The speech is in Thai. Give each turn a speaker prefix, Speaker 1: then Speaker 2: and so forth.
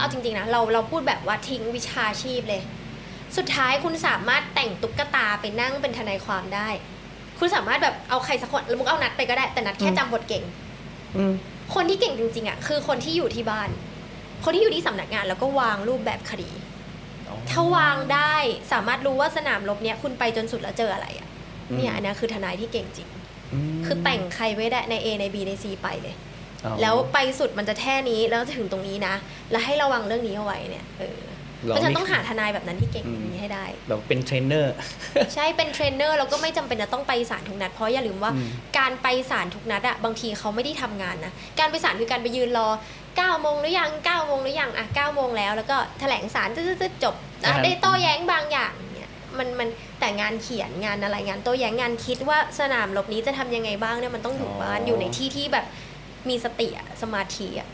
Speaker 1: เอาจริงๆนะเราพูดแบบว่าทิ้งวิชาชีพเลยสุดท้ายคุณสามารถแต่งตุ๊กตาไปนั่งเป็นทนายความได้คุณสามารถแบบเอาใครสักคนแล้วมุกเอานัดไปก็ได้แต่นัดแค่จำบทเก่งคนที่เก่งจริงๆอ่ะคือคนที่อยู่ที่บ้านคนที่อยู่ที่สำนักงานแล้วก็วางรูปแบบคดีถ้าวางได้สามารถรู้ว่าสนามรบเนี้ยคุณไปจนสุดแล้วเจออะไรอ่ะเนี่ยอันนี้คือทนายที่เก่งจริงคือแต่งใครไว้ได้ใน A ใน B ใน C ไปเลยแล้วไปสุดมันจะแค่นี้แล้วถึงตรงนี้นะแล้วให้ระวังเรื่องนี้เอาไว้เนี่ยเพราะฉะนั้นต้องหาทนายแบบนั้นที่เก่งแบบนี้ให้ได้
Speaker 2: แบบเป็นเทรนเนอร์
Speaker 1: ใช่เป็นเทรนเนอร์แล้วก็ไม่จำเป็นจะต้องไปศาลทุกนัดเพราะอย่าลืมว่าการไปศาลทุกนัดอะบางทีเขาไม่ได้ทำงานนะการไปศาลคือการไปยืนรอ9 โมงหรือยัง9 โมงหรือยังอ่ะ9 โมงแล้วแล้วก็แถลงศาลจบได้โต้แย้งบางอย่างเนี่ยมันแต่งานเขียนงานอะไรงานโต้แย้งงานคิดว่าสนามรบนี้จะทำยังไงบ้างเนี่ยมันต้องอยู่บ้านอยู่ในที่ที่แบบมีสติอะสมาธิอะ